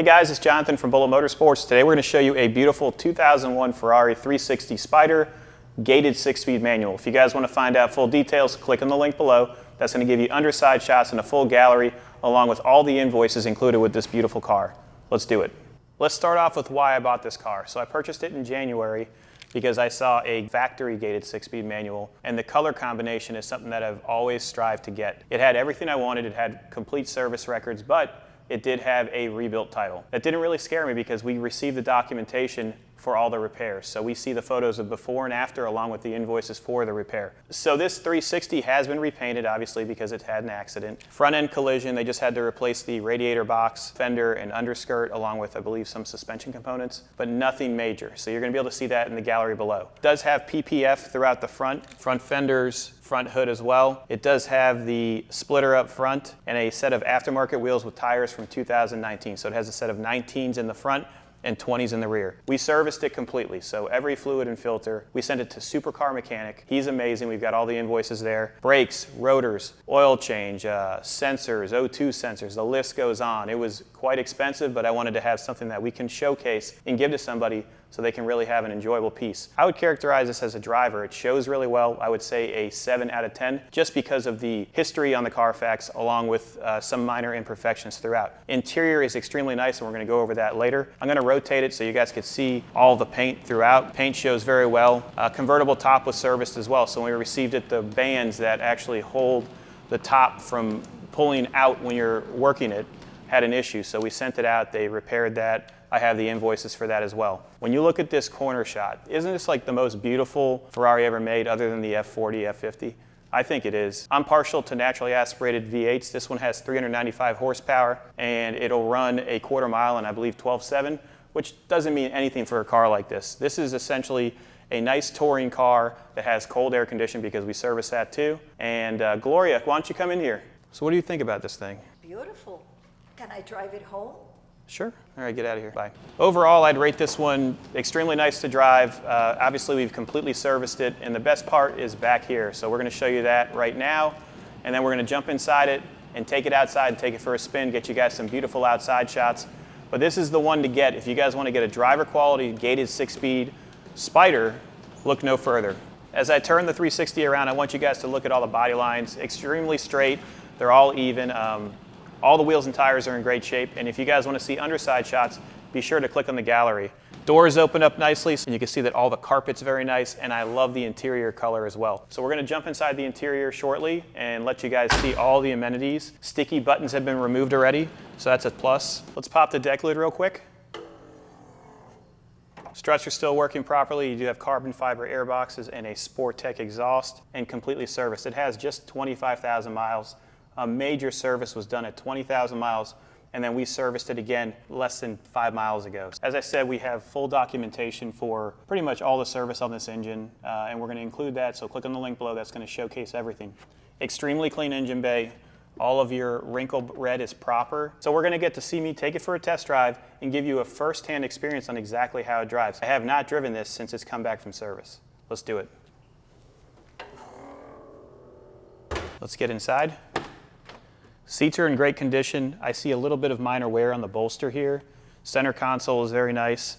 guys, it's Jonathan from Bullet Motorsports. Today we're going to show you a beautiful 2001 Ferrari 360 Spyder gated 6-speed manual. If you guys want to find out full details, click on the link below. That's going to give you underside shots and a full gallery along with all the invoices included with this beautiful car. Let's do it. Let's start off with why I bought this car. So I purchased it in January because I saw a factory gated 6-speed manual, and the color combination is something that I've always strived to get. It had everything I wanted. It had complete service records, but it did have a rebuilt title. That didn't really scare me because we received the documentation for all the repairs. So we see the photos of before and after along with the invoices for the repair. So this 360 has been repainted, obviously, because it had an accident. Front end collision, they just had to replace the radiator box, fender, and underskirt along with, I believe, some suspension components, but nothing major. So you're gonna be able to see that in the gallery below. It does have PPF throughout the front fenders, front hood as well. It does have the splitter up front and a set of aftermarket wheels with tires from 2019. So it has a set of 19s in the front and 20s in the rear. We serviced it completely, so every fluid and filter. We sent it to Supercar Mechanic. He's amazing. We've got all the invoices there. Brakes, rotors, oil change, sensors, O2 sensors, the list goes on. It was quite expensive, but I wanted to have something that we can showcase and give to somebody so they can really have an enjoyable piece. I would characterize this as a driver. It shows really well. I would say a 7 out of 10, just because of the history on the Carfax, along with some minor imperfections throughout. Interior is extremely nice, and we're gonna go over that later. I'm gonna rotate it so you guys can see all the paint throughout. Paint shows very well. Convertible top was serviced as well. So when we received it, the bands that actually hold the top from pulling out when you're working it had an issue. So we sent it out, they repaired that. I have the invoices for that as well. When you look at this corner shot, isn't this like the most beautiful Ferrari ever made other than the F40, F50? I think it is. I'm partial to naturally aspirated V8s. This one has 395 horsepower and it'll run a quarter mile in, I believe, 12.7, which doesn't mean anything for a car like this. This is essentially a nice touring car that has cold air conditioning because we service that too. And Gloria, why don't you come in here? So what do you think about this thing? Beautiful. Can I drive it home? Sure. All right, get out of here. Bye. Overall, I'd rate this one extremely nice to drive. Obviously, we've completely serviced it, and the best part is back here. So we're going to show you that right now, and then we're going to jump inside it and take it outside and take it for a spin, get you guys some beautiful outside shots. But this is the one to get. If you guys want to get a driver quality gated 6-speed Spyder, look no further. As I turn the 360 around, I want you guys to look at all the body lines. Extremely straight. They're all even. All the wheels and tires are in great shape, and if you guys want to see underside shots, be sure to click on the gallery. Doors open up nicely, and you can see that all the carpet's very nice, and I love the interior color as well. So we're going to jump inside the interior shortly and let you guys see all the amenities. Sticky buttons have been removed already, so that's a plus. Let's pop the deck lid real quick. Struts are still working properly. You do have carbon fiber air boxes and a Sport Tech exhaust, and completely serviced. It has just 25,000 miles. A major service was done at 20,000 miles, and then we serviced it again less than 5 miles ago. As I said, we have full documentation for pretty much all the service on this engine, and we're going to include that, so click on the link below. That's going to showcase everything. Extremely clean engine bay. All of your wrinkle red is proper. So we're going to get to see me take it for a test drive and give you a first-hand experience on exactly how it drives. I have not driven this since it's come back from service. Let's do it. Let's get inside. Seats are in great condition. I see a little bit of minor wear on the bolster here. Center console is very nice.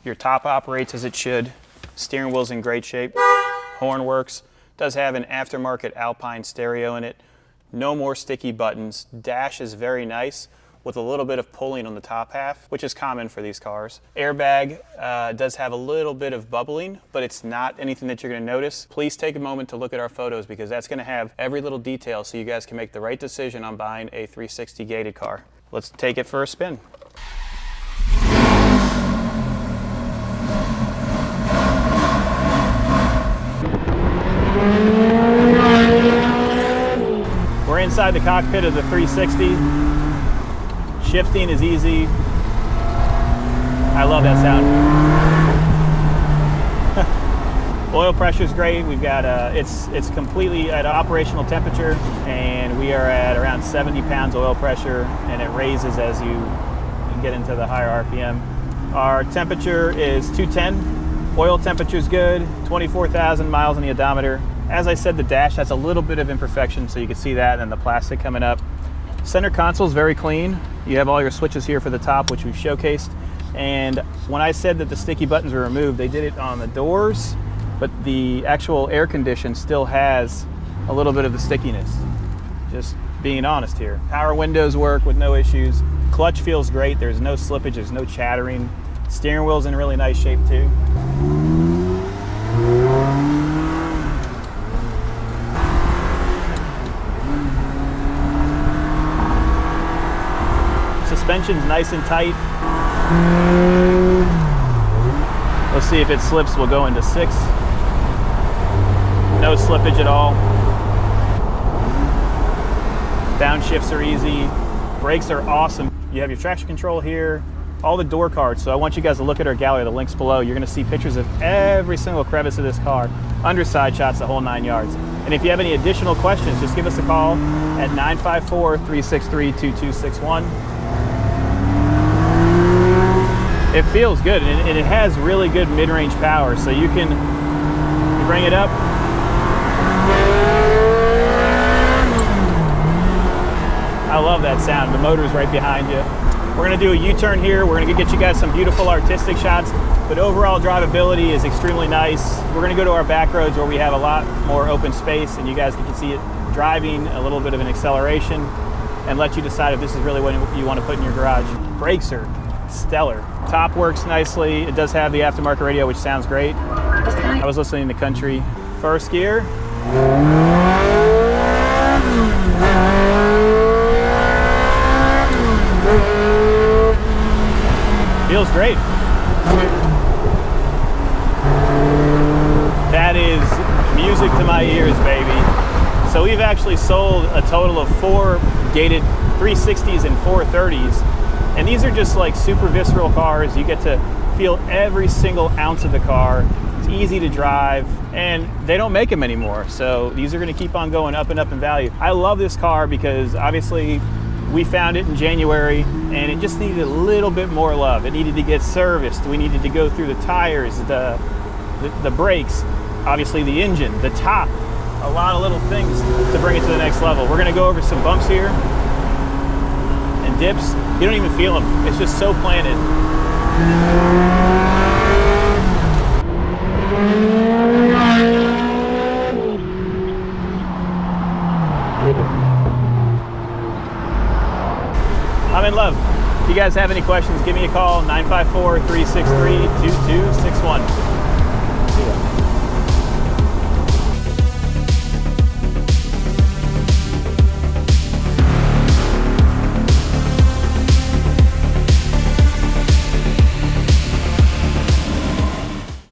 Your top operates as it should. Steering wheel's in great shape. Horn works. Does have an aftermarket Alpine stereo in it. No more sticky buttons. Dash is very nice with a little bit of pulling on the top half, which is common for these cars. Airbag does have a little bit of bubbling, but it's not anything that you're gonna notice. Please take a moment to look at our photos because that's gonna have every little detail so you guys can make the right decision on buying a 360 gated car. Let's take it for a spin. We're inside the cockpit of the 360. Shifting is easy. I love that sound. Oil pressure is great. We've got it's completely at operational temperature, and we are at around 70 pounds oil pressure, and it raises as you get into the higher RPM. Our temperature is 210. Oil temperature is good. 24,000 miles on the odometer. As I said, the dash has a little bit of imperfection, so you can see that, and the plastic coming up. Center console is very clean. You have all your switches here for the top, which we've showcased. And when I said that the sticky buttons were removed, they did it on the doors, but the actual air condition still has a little bit of the stickiness. Just being honest here. Power windows work with no issues. Clutch feels great. There's no slippage, there's no chattering. Steering wheel's in really nice shape too. Suspension's nice and tight. Let's see if it slips, we'll go into 6. No slippage at all. Downshifts are easy. Brakes are awesome. You have your traction control here, all the door cards. So I want you guys to look at our gallery, the links below. You're gonna see pictures of every single crevice of this car, underside shots, the whole 9 yards. And if you have any additional questions, just give us a call at 954-363-2261. It feels good, and it has really good mid-range power. So you bring it up. I love that sound. The motor's right behind you. We're gonna do a U-turn here. We're gonna get you guys some beautiful artistic shots, but overall drivability is extremely nice. We're gonna go to our back roads where we have a lot more open space, and you guys can see it driving, a little bit of an acceleration, and let you decide if this is really what you want to put in your garage. Brakes are stellar. Top works nicely. It does have the aftermarket radio, which sounds great. I was listening to country. First gear. Feels great. That is music to my ears, baby. So we've actually sold a total of 4 gated 360s and 430s. And these are just like super visceral cars. You get to feel every single ounce of the car. It's easy to drive, and they don't make them anymore. So these are gonna keep on going up and up in value. I love this car because obviously we found it in January and it just needed a little bit more love. It needed to get serviced. We needed to go through the tires, the brakes, obviously the engine, the top, a lot of little things to bring it to the next level. We're gonna go over some bumps here and dips. You don't even feel them. It's just so planted. I'm in love. If you guys have any questions, give me a call, 954-363-2261.